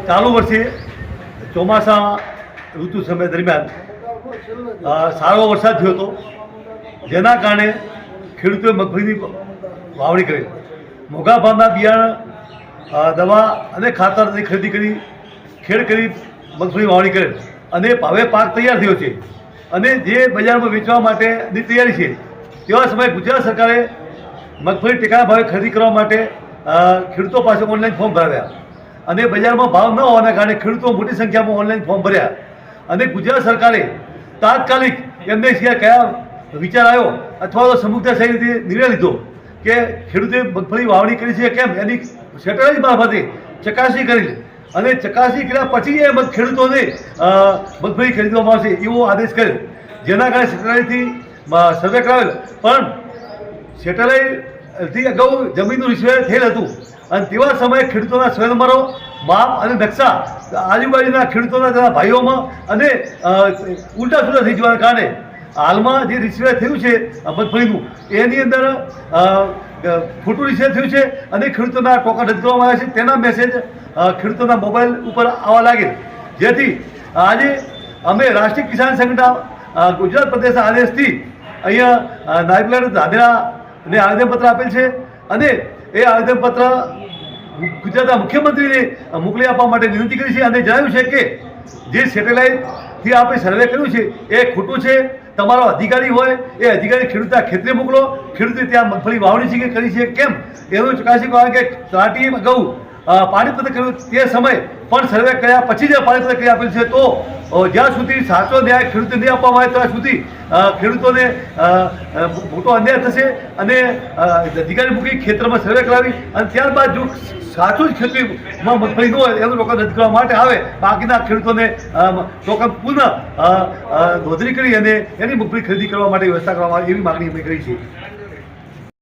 ચાલુ વર્ષે ચોમાસા ઋતુ સમય દરમિયાન સારો વરસાદ થયો હતો, જેના કારણે ખેડૂતોએ મગફળીની વાવણી કરી. મોંઘા ભાવના બિયારણ, દવા અને ખાતરની ખરીદી કરી, ખેડ કરી મગફળી વાવણી કરેલ અને હવે પાક તૈયાર થયો છે અને જે બજારમાં વેચવા માટેની તૈયારી છે. તેવા સમયે ગુજરાત સરકારે મગફળી ટેકાના ભાવે ખરીદી કરવા માટે ખેડૂતો પાસે ઓનલાઈન ફોર્મ ભરાવ્યા અને બજારમાં ભાવ ન હોવાના કારણે ખેડૂતો મોટી સંખ્યામાં ઓનલાઈન ફોર્મ ભર્યા અને ગુજરાત સરકારે તાત્કાલિક એમને સિવાય કયા વિચાર આવ્યો અથવા તો સમુદાય રીતે નિર્ણય લીધો કે ખેડૂતે મગફળી વાવણી કરી છે કેમ એની સેટેલાઇટ મારફતે ચકાસણી કરી અને ચકાસણી કર્યા પછી એ ખેડૂતોને મગફળી ખરીદવામાં આવશે એવો આદેશ કર્યો, જેના કારણે સેટેલાઇટથી સર્વે કરાવેલ. પણ સેટેલાઇટથી અગાઉ જમીનનું રિસર્વે થયેલ હતું અને તેવા સમયે ખેડૂતોના સર્વે નંબરો, માપ અને નકશા આજુબાજુના ખેડૂતોના ભાઈઓમાં અને ઉલટા સુલટા થઈ જવાના કારણે હાલમાં જે રિસર્વે થયું છે મગફળીનું એની અંદર ખોટું રિસર્વે થયું છે અને ખેડૂતોના ટોકન રદ કરવામાં આવ્યા છે. તેના મેસેજ ખેડૂતોના મોબાઈલ ઉપર આવવા લાગેલ, જેથી આજે અમે રાષ્ટ્રીય કિસાન સંગઠનના ગુજરાત પ્રદેશના આદેશથી અહીંયા નાયબ કલેક્ટર ધાનેરાને આવેદનપત્ર આપેલ છે અને એ આવેદનપત્ર ગુજરાતના મુખ્યમંત્રીને મોકલી આપવા માટે વિનંતી કરી છે અને જણાવ્યું છે કે જે સેટેલાઇટથી આપણે સર્વે કર્યું છે એ ખોટું છે. તમારો અધિકારી હોય એ અધિકારી ખેડૂતના ખેતરે મોકલો, ખેડૂતે ત્યાં મગફળી વાવણી છે કે કરી છે કેમ એનું ચકાસણી કરવા કે તલાટીએ અગાઉ પાણીપત્ર કર્યું તે સમય પણ સર્વે કર્યા પછી જ પાણીપત્ર કરી આપેલ છે. તો જ્યાં સુધી સાચો ન્યાય ખેડૂતને નહીં આપવામાં આવે ત્યાં સુધી ખેડૂતોને મોટો અન્યાય થશે અને અધિકારી મૂકી ખેતરમાં સર્વે કરાવી અને ત્યારબાદ જો સાચું જ ખેતીમાં મગફળી ન હોય એનું ટોકન રદ કરવા માટે આવે, બાકીના ખેડૂતોને ટોકન પુનઃ નોંધણી કરી અને એની મગફળી ખરીદી કરવા માટે વ્યવસ્થા કરવામાં આવે એવી માગણી અમે કરી છે.